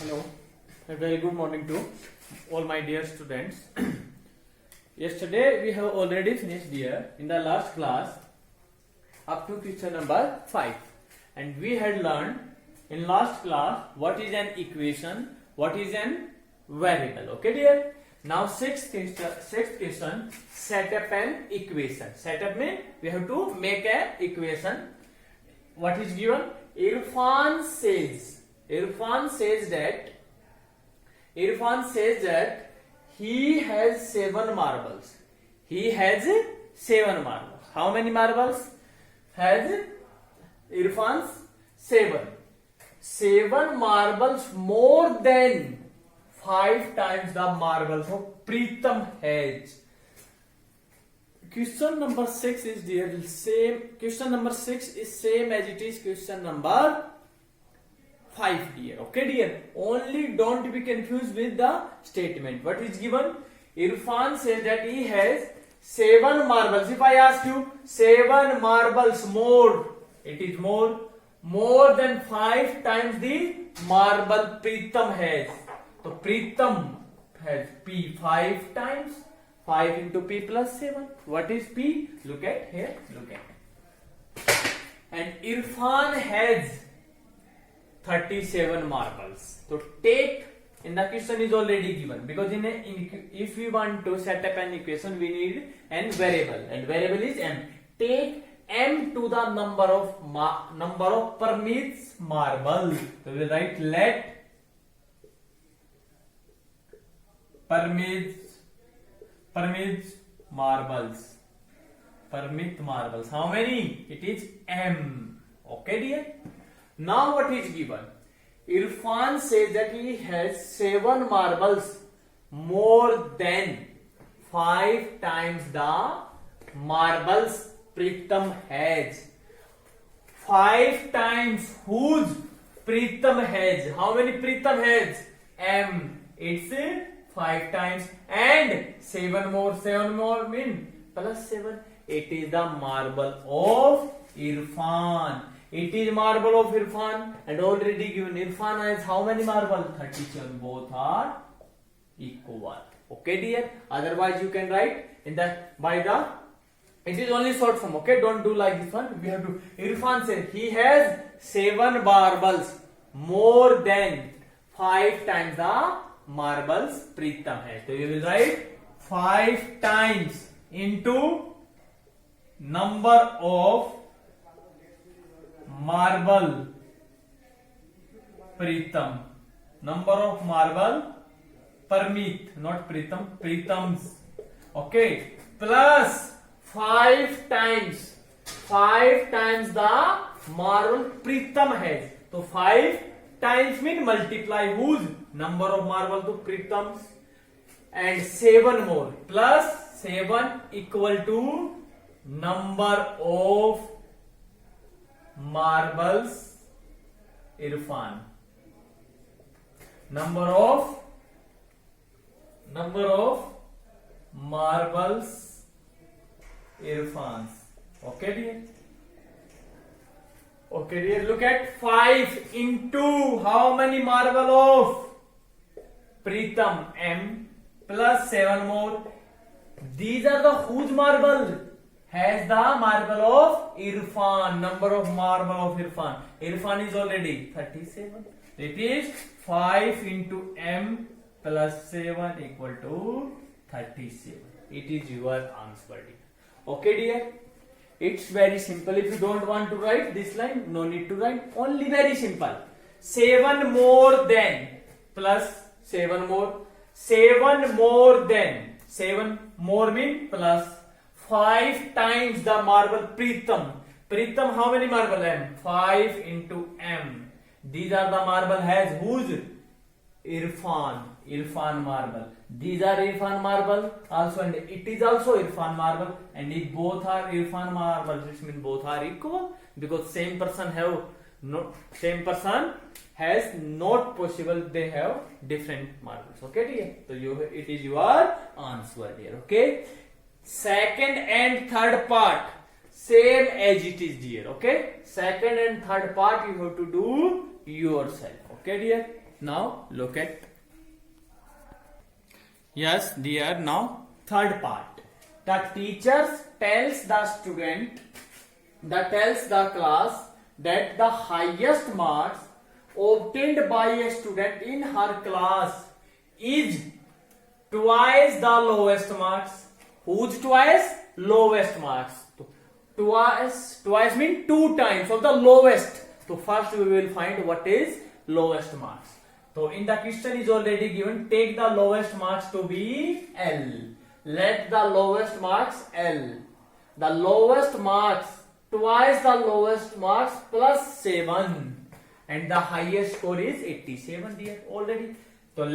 Hello, a very good morning to all my dear students. Yesterday we have already finished here in the last class up to question number 5, and we had learned in last class what is an equation, what is an variable. Okay dear. Now sixth question, set up an equation. Set up means we have to make an equation. What is given? Irfan says that he has 7 marbles. He has 7 marbles. How many marbles has Irfan's? 7. 7 marbles more than 5 times the marbles of Pritam has. Question number 6 is the same. Question number 6 is same as it is question number 5 dear. Okay dear. Only don't be confused with the statement. What is given? Irfan says that he has 7 marbles. If I ask you 7 marbles more, it is more than 5 times the marble Pritam has. So Pritam has P 5 times. 5 into P plus 7. What is P? Look at here. Look at. And Irfan has 37 marbles. So take, in the question is already given, because if we want to set up an equation we need an variable, and variable is m. Take m to the number of permits marble. So we will write let permit marbles. How many? It is m. Okay dear. Now what is given? Irfan says that he has 7 marbles more than 5 times the marbles Pritam has. 5 times whose Pritam has? How many Pritam has? M. It's 5 times, and 7 more mean plus 7. It is the marble of Irfan. It is marble of Irfan, and already given Irfan has how many marbles? 37. Both are equal. Okay dear. Otherwise you can write in the it is only short form. Okay, don't do like this one. We have to. Irfan says he has 7 marbles more than 5 times the marbles Pritam has. So you will write 5 times into number of marble Pritam. Number of marble permit, not Pritam, Pritams. Okay, plus 5 times the marble Pritam has. So 5 times mean multiply whose? Number of marble to Pritams, and 7 more plus 7 equal to number of marbles Irfan. Number of marbles Irfan. Okay dear. Okay dear. Look at 5 into how many marble of Pritam? M plus 7 more. These are the whose marble? Has the marble of Irfan. Number of marble of Irfan. Irfan is already 37. It is 5 into m plus 7 equal to 37. It is your answer. Okay dear. It's very simple. If you don't want to write this line, no need to write. Only very simple. 7 more than plus 7 more. 7 more than. 7 more mean plus 5 times the marble Pritam. Pritam how many marble? M. 5 into m. These are the marble has whose? Irfan marble. These are Irfan marble also, and it is also Irfan marble, and if both are Irfan marble, it means both are equal, because same person has not possible they have different marbles. Okay dear. So it is your answer dear. Okay. Second and third part same as it is dear. Okay. Second and third part you have to do yourself. Okay dear. Now look at. Yes, dear. Now third part. The teacher tells the student, tells the class that the highest marks obtained by a student in her class is twice the lowest marks. Whose twice? Lowest marks. Twice mean 2 times of the lowest. So first we will find what is lowest marks. So in the question is already given, take the lowest marks to be L. Let the lowest marks L. The lowest marks, twice the lowest marks plus 7. And the highest score is 87 dear already. So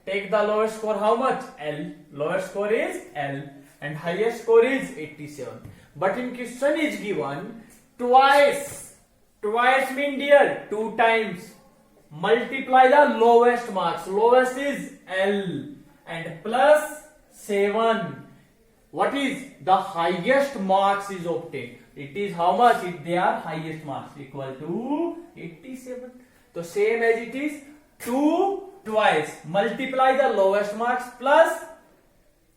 take the lowest score how much? L. Lowest score is L. And highest score is 87. But in question is given twice. Twice mean dear 2 times. Multiply the lowest marks. Lowest is L. And plus 7. What is the highest marks is obtained? It is how much? They are highest marks equal to 87. So same as it is 2 twice. Multiply the lowest marks plus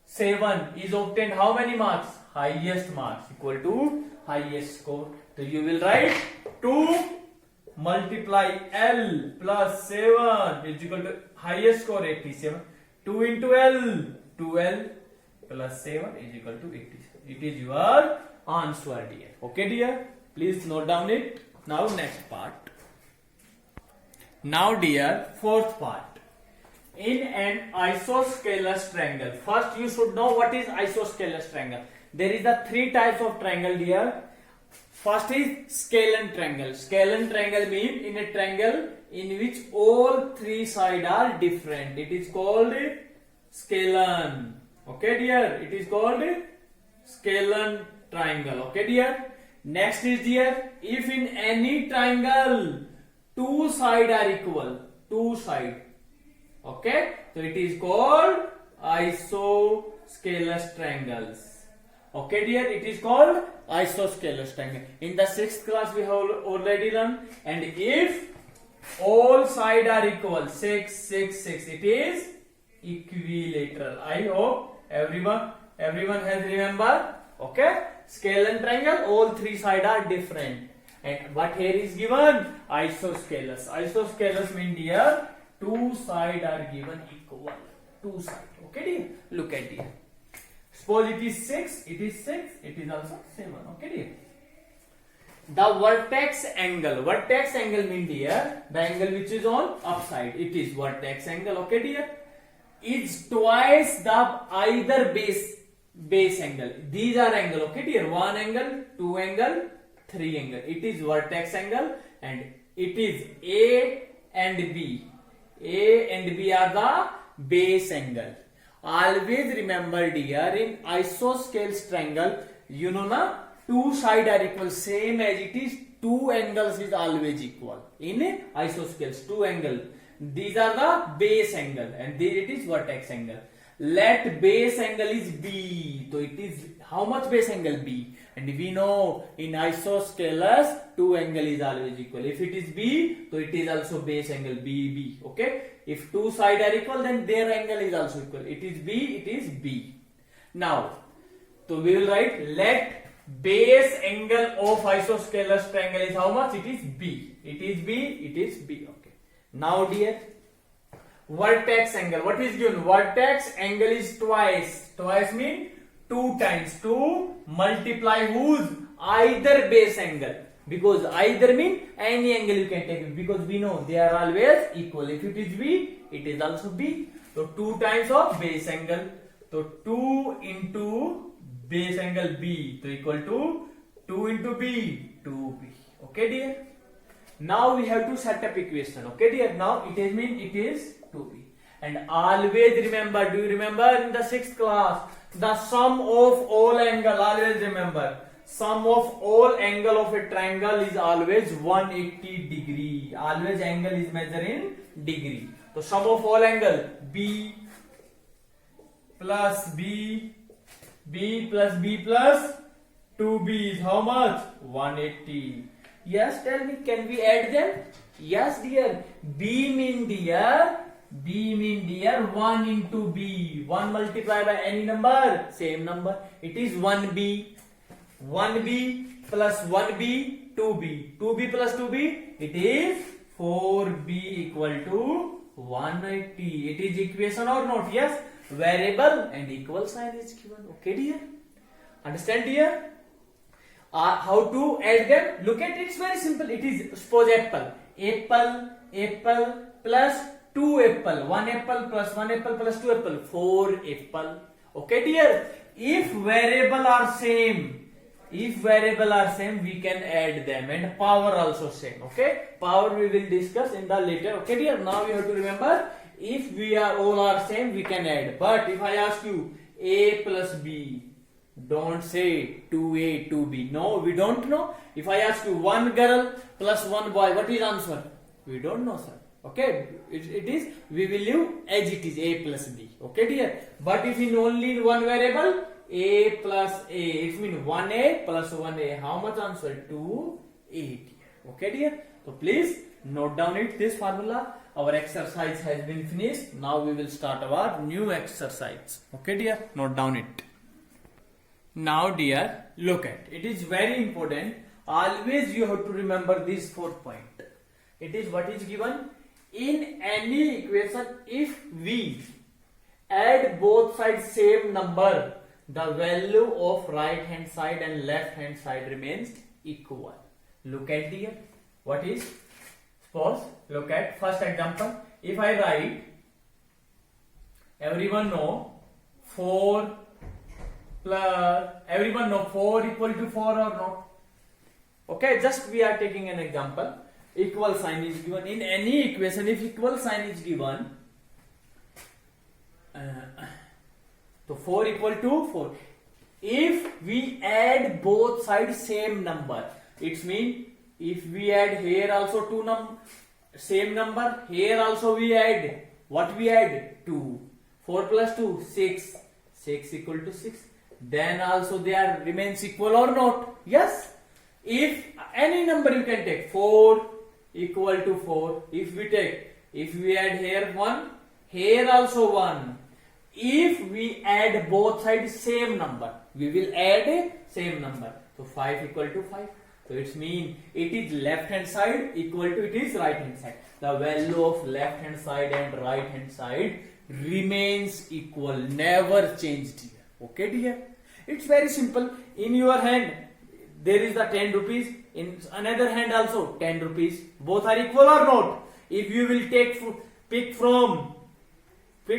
7 is obtained how many marks? Highest marks equal to highest score. So you will write 2 multiply L plus 7 is equal to highest score 87. 2 into L, 2L plus 7 is equal to 87. It is your answer dear. Okay dear, please note down it. Now next part. Now dear, fourth part. In an isosceles triangle. First you should know what is isosceles triangle. There is the 3 types of triangle dear. First is scalene triangle. Scalene triangle means in a triangle in which all 3 sides are different. It is called scalene. Okay dear, it is called scalene triangle. Okay dear. Next is dear, if in any triangle 2 sides are equal. 2 sides. Okay, so it is called isosceles triangles. Okay dear, it is called isosceles triangle. In the 6th class we have already learned. And if all sides are equal, 6, 6, 6, it is equilateral. I hope everyone has remembered. Okay, scalene triangle, all 3 sides are different. And what here is given? Isosceles. Isosceles means dear 2 sides are given equal. 2 sides. Okay dear, look at here. Suppose it is 6, it is 6, it is also 7. Okay dear. The vertex angle. Vertex angle means dear the angle which is on upside. It is vertex angle. Okay dear. Is twice the either base angle. These are angle. Okay dear. 1 angle, 2 angle, 3 angle. It is vertex angle and it is A and B. A and B are the base angle. Always remember dear, in isosceles triangle, you know na, 2 sides are equal, same as it is 2 angles is always equal. In isosceles 2 angle, these are the base angle and there it is vertex angle. Let base angle is B, so it is how much base angle? B. And we know in isosceles 2 angle is always equal. If it is B, so it is also base angle BB. Okay. If 2 sides are equal, then their angle is also equal. It is B, it is B. Now, so we will write let base angle of isosceles triangle is how much? It is B. It is B, it is B. Okay. Now dear, vertex angle. What is given? Vertex angle is twice. Twice means 2 times. 2 multiply whose? Either base angle. Because either mean any angle you can take, because we know they are always equal. If it is B, it is also B. So 2 times of base angle. So 2 into base angle B, so equal to 2 into B, 2B. Okay dear. Now we have to set up equation. Okay dear. Now it is mean it is 2B. And always remember, do you remember in the 6th class, the sum of all angle, always remember, sum of all angle of a triangle is always 180 degree. Always angle is measured in degree. So sum of all angle B plus B, B plus B plus 2B is how much? 180. Yes, tell me, can we add them? Yes, dear. B mean dear 1 into B. 1 multiplied by any number, same number. It is 1B. 1B plus 1B, 2B. 2B plus 2B, it is 4B equal to 180. It is equation or not? Yes. Variable and equal sign is given. Okay, dear. Understand, dear? How to add them? Look at it. It's very simple. It is, suppose apple plus 2 apple. 1 apple plus 1 apple plus 2 apple, 4 apple. Okay, dear? If variable are same, we can add them, and power also same. Okay, power we will discuss in the later. Okay, dear? Now you have to remember, if we are all are same, we can add. But if I ask you A plus B, don't say 2A 2B. No, we don't know. If I ask you 1 girl plus 1 boy, what is answer? We don't know, sir. Okay, it is, we will leave as it is, A plus B. Okay, dear? But if in only one variable, A plus A, it means 1A plus 1A. How much answer? 2A, dear. Okay, dear? So please note down it, this formula. Our exercise has been finished. Now we will start our new exercise. Okay, dear? Note down it. Now, dear, look at it. It is very important. Always you have to remember this 4th point. It is what is given in any equation. If we add both sides same number, the value of right hand side and left hand side remains equal. Look at, dear, what is, suppose, look at first example. If I write, everyone know 4 equal to 4 or not? Okay, just we are taking an example. Equal sign is given in any equation. If equal sign is given, so 4 equal to 4. If we add both sides same number, it means if we add here also same number, here also we add, what we add? 2. 4 plus 2, 6. 6 equal to 6. Then also they are remains equal or not? Yes. If any number you can take, 4 equal to 4. If we add here 1, here also 1. If we add both sides same number, we will add a same number. So 5 equal to 5. So it means it is left hand side equal to it is right hand side. The value of left hand side and right hand side remains equal, never changed here. Okay, dear? It's very simple. In your hand there is the 10 rupees. In another hand also 10 rupees. Both are equal or not? If you will pick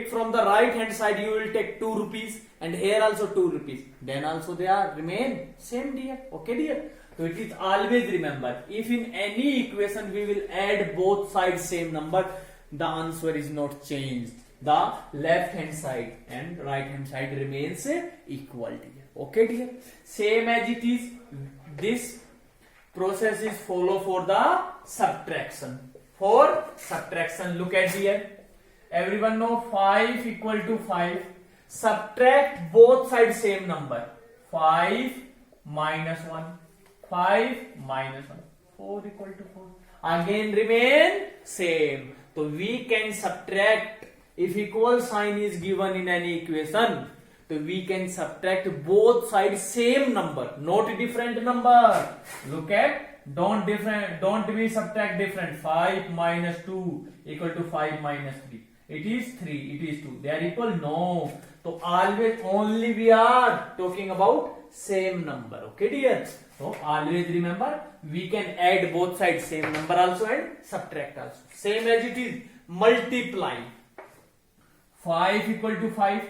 from the right hand side, you will take 2 rupees, and here also 2 rupees. Then also they are remain same, dear. Okay, dear? So it is always remember, if in any equation we will add both sides same number, the answer is not changed. The left hand side and right hand side remains equal, dear. Okay, dear? Same as it is, this process is follow for the subtraction. For subtraction, look at here. Everyone know 5 equal to 5. Subtract both sides same number. 5 minus 1. 5 minus 1. 4 equal to 4. Again remain same. So we can subtract. If equal sign is given in any equation, so we can subtract both sides same number, not different number. Look at, don't be subtract different. 5 minus 2 equal to 5 minus 3. It is 3, it is 2. They are equal? No. So always only we are talking about same number. Okay, dear? So always remember, we can add both sides same number also and subtract also. Same as it is, multiply. 5 equal to 5.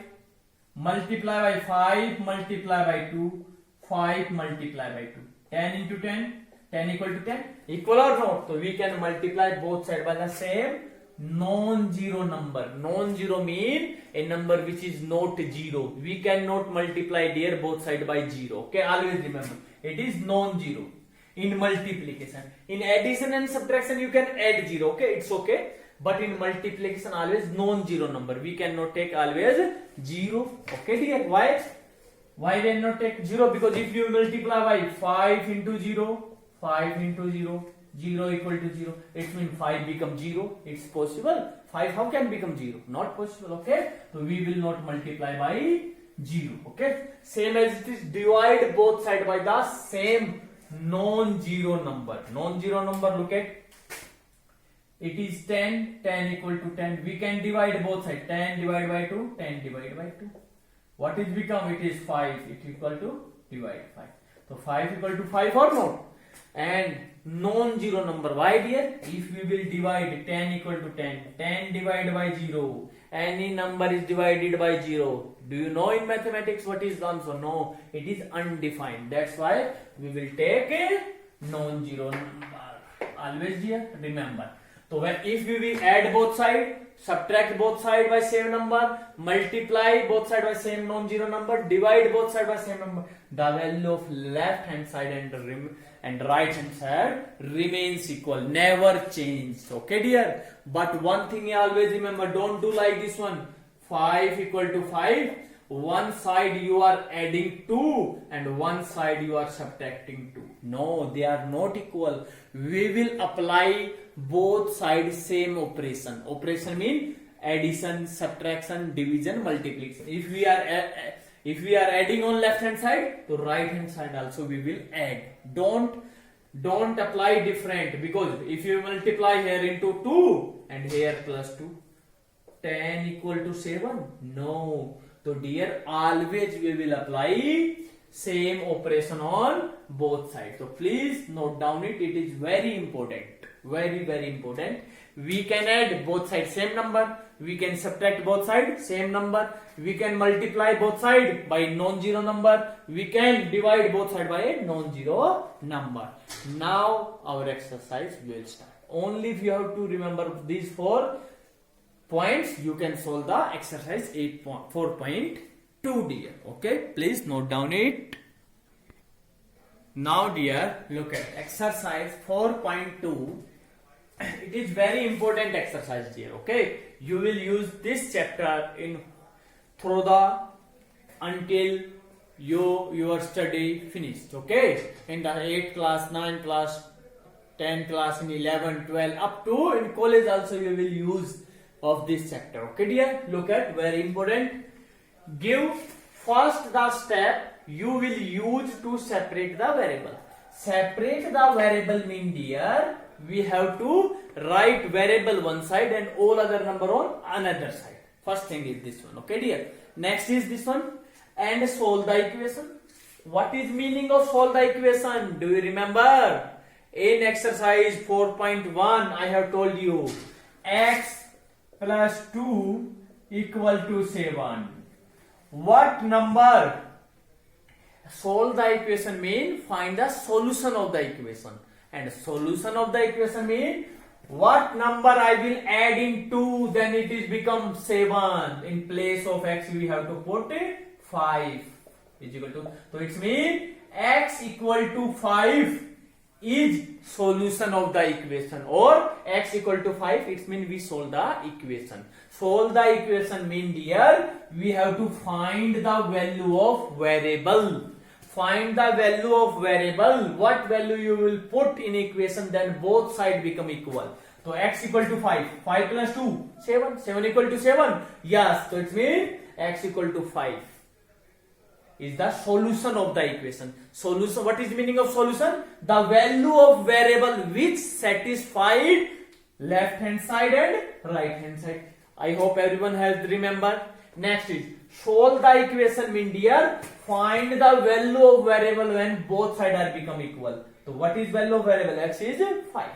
Multiply by 5, multiply by 2. 5 multiply by 2. 10 into 10. 10 equal to 10. Equal or not? So we can multiply both sides by the same non-zero number. Non-zero mean a number which is not zero. We cannot multiply dear both sides by 0. Okay, always remember. It is non-zero in multiplication. In addition and subtraction you can add 0. Okay, it's okay. But in multiplication always non-zero number. We cannot take always 0. Okay, dear? Why? Why we cannot take 0? Because if you multiply by 5 into 0, 5 into 0, 0 equal to 0. It means 5 become 0. It's possible. 5 how can become 0? Not possible. Okay. So we will not multiply by 0. Okay. Same as it is, divide both sides by the same non-zero number. Non-zero number, look at. It is 10. 10 equal to 10. We can divide both sides. 10 divided by 2. 10 divided by 2. What is become? It is 5. It equal to divide 5. So 5 equal to 5 or not? And non-zero number. Why dear? If we will divide 10 equal to 10. 10 divided by 0. Any number is divided by 0. Do you know in mathematics what is the answer? No. It is undefined. That's why we will take a non-zero number. Always dear. Remember. So when if we will add both sides, subtract both sides by same number, multiply both sides by same non-zero number, divide both sides by same number, the value of left hand side and right hand side remains equal, never change. Okay dear. But one thing you always remember, don't do like this one. 5 equal to 5. One side you are adding 2 and one side you are subtracting 2. No, they are not equal. We will apply both sides same operation. Operation mean addition, subtraction, division, multiplication. If we are adding on left hand side, to right hand side also we will add. Don't apply different, because if you multiply here into 2 and here plus 2, 10 equal to 7. No. So dear, always we will apply same operation on both sides. So please note down it. It is very important. Very, very important. We can add both sides same number. We can subtract both sides same number. We can multiply both sides by non-zero number. We can divide both sides by a non-zero number. Now our exercise will start. Only if you have to remember these 4 points, you can solve the exercise 4.2 dear. Okay, please note down it. Now dear, look at exercise 4.2. It is very important exercise dear. Okay, you will use this chapter in through the until your study finished. Okay, in the 8th class, 9th class, 10th class, in 11, 12, up to in college also you will use of this chapter. Okay dear, look at, very important. Give first the step you will use to separate the variable. Separate the variable mean dear, we have to write variable one side and all other number on another side. First thing is this one. Okay dear. Next is this one, and solve the equation. What is meaning of solve the equation? Do you remember? In exercise 4.1 I have told you x plus 2 equal to 7. What number? Solve the equation mean find the solution of the equation, and solution of the equation mean what number I will add in 2, then it is become 7. In place of x we have to put 5 is equal to, so it means x equal to 5 is solution of the equation, or x equal to 5, it means we solve the equation. Solve the equation mean dear, we have to find the value of variable. Find the value of variable. What value you will put in equation, then both sides become equal. So x equal to 5. 5 plus 2, 7. 7 equal to 7. Yes, so it means x equal to 5 is the solution of the equation. Solution, what is meaning of solution? The value of variable which satisfied left hand side and right hand side. I hope everyone has remembered. Next is solve the equation mean dear, find the value of variable when both sides are become equal. So what is value of variable? X is 5.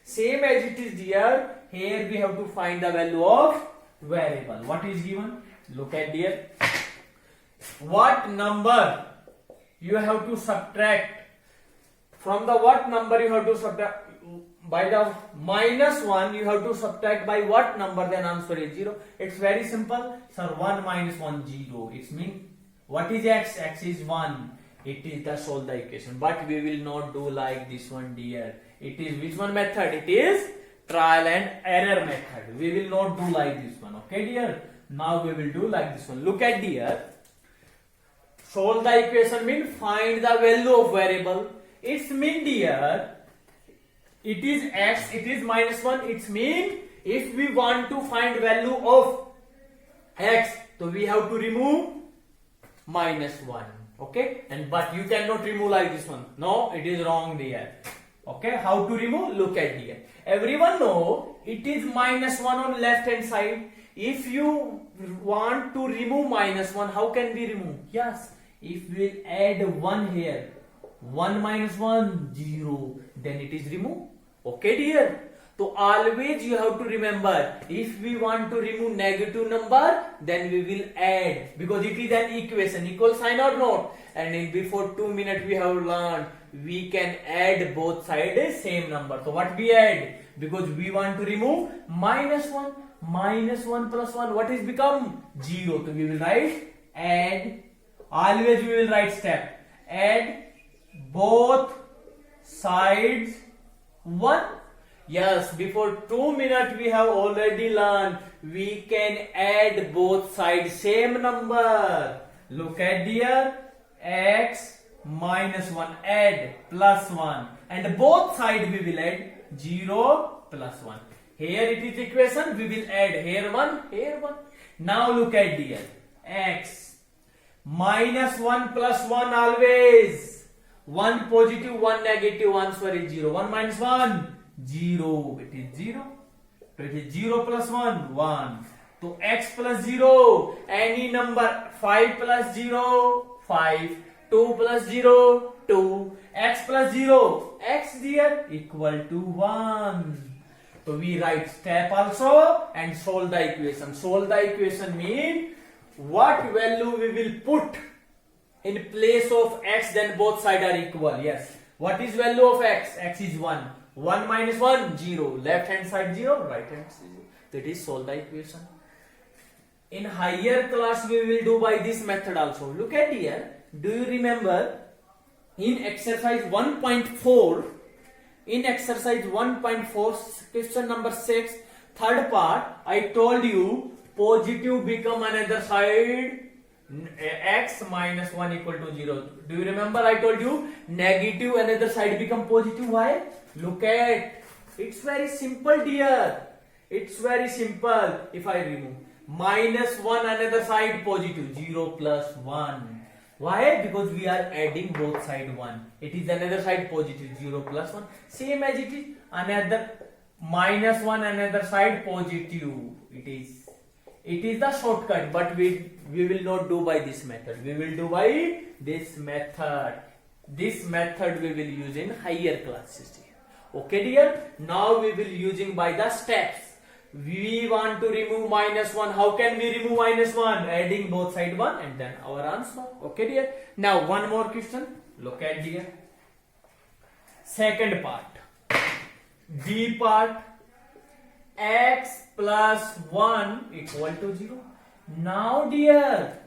Same as it is dear, here we have to find the value of variable. What is given? Look at dear. What number you have to subtract? From the what number you have to subtract? By the -1 you have to subtract by what number, then answer is 0. It's very simple. Sir, 1 minus 1, 0. It means what is x? X is 1. It is the solve the equation. But we will not do like this one dear. It is which one method? It is trial and error method. We will not do like this one. Okay dear. Now we will do like this one. Look at dear. Solve the equation means find the value of variable. It's mean dear, it is x, it is minus 1. It means if we want to find value of x, so we have to remove minus 1. Okay, and but you cannot remove like this one. No, it is wrong there. Okay, how to remove? Look at here. Everyone know it is minus 1 on left hand side. If you want to remove minus 1, how can we remove? Yes, if we add 1 here, 1 minus 1, 0, then it is removed. Okay dear. So always you have to remember, if we want to remove negative number, then we will add, because it is an equation, equal sign or not. And in before 2 minutes we have learned, we can add both sides same number. So what we add? Because we want to remove minus 1. Minus 1 plus 1, what is become? 0. So we will write add. Always we will write step. Add both sides 1. Yes, before 2 minutes we have already learned we can add both sides same number. Look at here, x minus 1, add plus 1, and both sides we will add 0 plus 1. Here it is equation, we will add here 1, here 1. Now look at here, x minus 1 plus 1 always. 1 positive, 1 negative, answer is 0. 1 minus 1, 0. It is 0. So it is 0 plus 1, 1. So x plus 0, any number. 5 plus 0, 5. 2 plus 0, 2. X plus 0, x dear, equal to 1. So we write step also and solve the equation. Solve the equation means what value we will put in place of x, then both sides are equal. Yes. What is value of x? X is 1. 1 minus 1, 0. Left hand side 0, right hand side 0. That is solve the equation. In higher class we will do by this method also. Look at here. Do you remember in exercise 1.4? In exercise 1.4, question number 6, third part, I told you positive become another side, x minus 1 equal to 0. Do you remember I told you negative another side become positive? Why? Look at, it's very simple dear. It's very simple. If I remove minus 1 another side positive, 0 plus 1. Why? Because we are adding both side 1. It is another side positive, 0 plus 1. Same as it is another minus 1 another side positive. It is the shortcut, but we will not do by this method. We will do by this method. This method we will use in higher classes. Okay dear. Now we will using by the steps. We want to remove minus 1. How can we remove minus 1? Adding both side 1 and then our answer. Okay dear. Now one more question. Look at dear. Second part. D part. X plus 1 equal to 0. Now dear,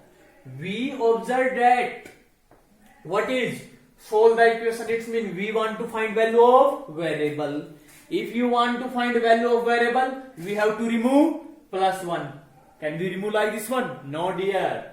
we observe that what is solve the equation. It means we want to find value of variable. If you want to find value of variable, we have to remove plus 1. Can we remove like this one? No dear.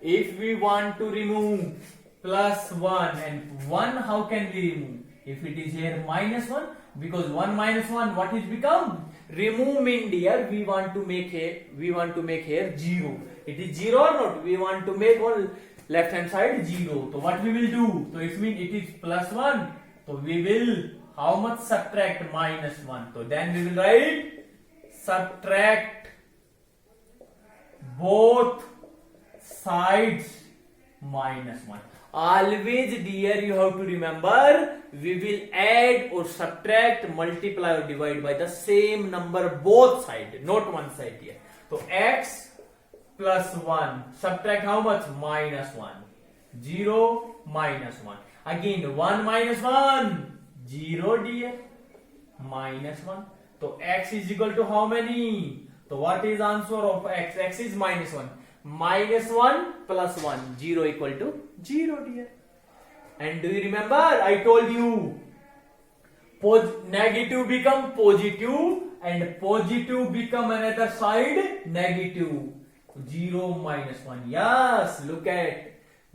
If we want to remove plus 1 and 1, how can we remove? If it is here minus 1, because 1 minus 1, what is become? Remove mean dear, we want to make here 0. It is 0 or not? We want to make on left hand side 0. So what we will do? So it means it is plus 1. So we will how much subtract minus 1? So then we will write subtract both sides minus 1. Always dear, you have to remember we will add or subtract, multiply or divide by the same number both sides, not one side here. So x plus 1 subtract how much? Minus 1. 0 minus 1. Again 1 minus 1. 0 dear. Minus 1. So x is equal to how many? So what is answer of x? X is minus 1. Minus 1 plus 1. 0 equal to 0 dear. And do you remember I told you negative become positive and positive become another side negative. 0 minus 1. Yes, look at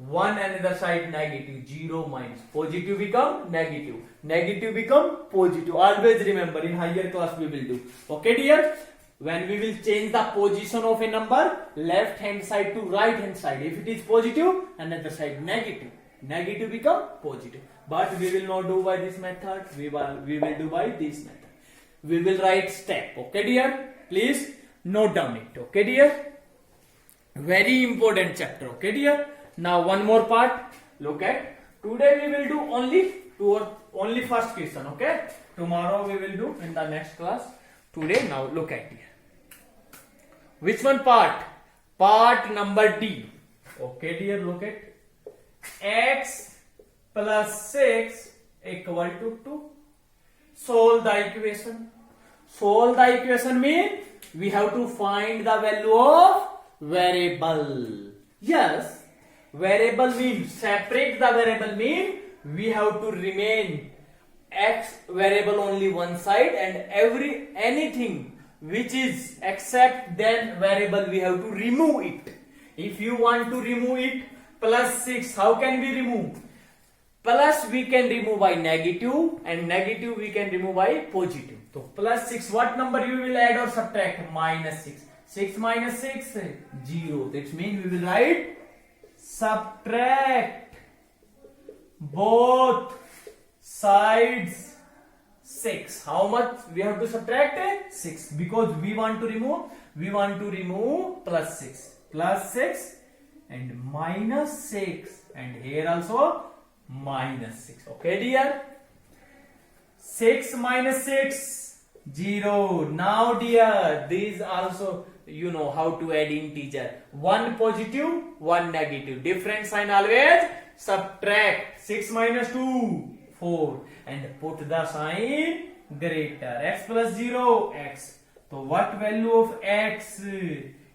1 another side negative, 0 minus, positive become negative, negative become positive. Always remember, in higher class we will do. Okay dear, when we will change the position of a number, left hand side to right hand side, if it is positive, another side negative, negative become positive. But we will not do by this method, we will do by this method. We will write step. Okay dear, please note down it. Okay dear, very important chapter. Okay dear. Now one more part. Look at, today we will do only first question. Okay, tomorrow we will do in the next class. Today, now look at here. Which one part? Part number D. Okay dear, look at, x plus 6 equal to 2. Solve the equation. Solve the equation means we have to find the value of variable. Yes, variable means, separate the variable means we have to remain x variable only one side, and anything which is except then variable we have to remove it. If you want to remove it, plus 6, how can we remove? Plus we can remove by negative, and negative we can remove by positive. So plus 6, what number you will add or subtract? Minus 6. 6 minus 6, 0. That means we will write subtract both sides 6. How much we have to subtract? 6. Because we want to remove plus 6. Plus 6 and minus 6, and here also minus 6. Okay dear, 6 minus 6, 0. Now dear, these also you know how to add integer. One positive, one negative. Different sign always subtract. 6 minus 2, 4. And put the sign greater. X plus 0, x. So what value of x?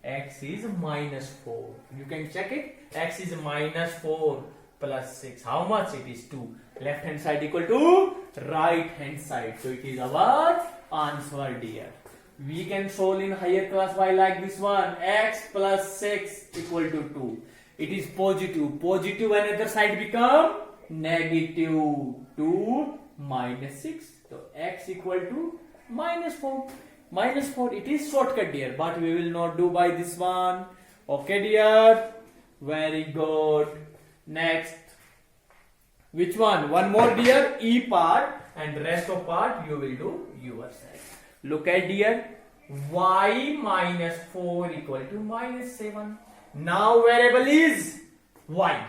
X is minus 4. You can check it. X is minus 4 plus 6. How much? It is 2. Left hand side equal to right hand side. So it is our answer dear. We can solve in higher class by like this one. X plus 6 equal to 2. It is positive. Positive another side become negative. 2 minus 6. So x equal to minus 4. Minus 4. It is shortcut dear, but we will not do by this one. Okay dear. Very good. Next. Which one? One more dear. E part, and rest of part you will do yourself. Look at dear. Y minus 4 equal to minus 7. Now variable is y.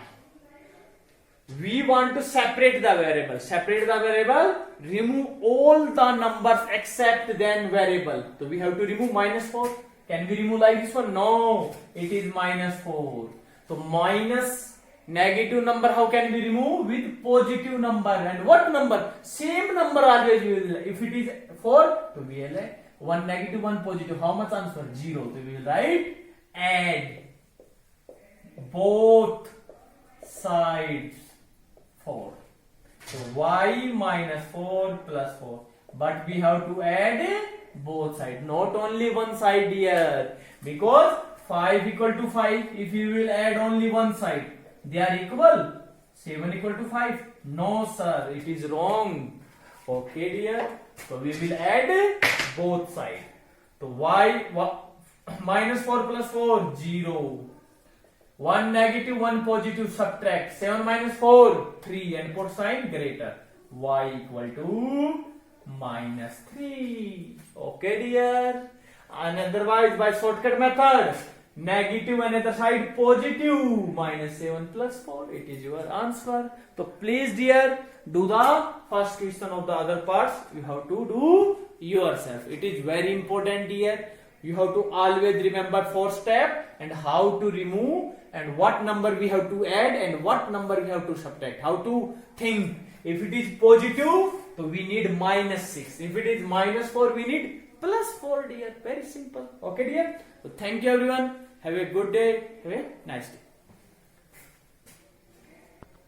We want to separate the variable. Separate the variable. Remove all the numbers except then variable. So we have to remove minus 4. Can we remove like this one? No. It is minus 4. So minus negative number how can we remove? With positive number. And what number? Same number always we will. If it is 4, so we will add 1 negative, 1 positive. How much answer? 0. So we will write add both sides 4. So y minus 4 plus 4. But we have to add both sides, not only one side here. Because 5 equal to 5. If you will add only one side, they are equal. 7 equal to 5. No sir, it is wrong. Okay dear. So we will add both sides. So y minus 4 plus 4, 0. 1 negative, 1 positive, subtract. 7 minus 4, 3, and put sign greater. Y equal to minus 3. Okay dear. And otherwise by shortcut method, negative another side positive, minus 7 plus 4. It is your answer. So please dear, do the first question of the other parts. You have to do yourself. It is very important dear. You have to always remember 4 steps and how to remove and what number we have to add and what number we have to subtract. How to think. If it is positive, so we need minus 6. If it is minus 4, we need plus 4 dear. Very simple. Okay dear. So thank you everyone. Have a good day. Have a nice day.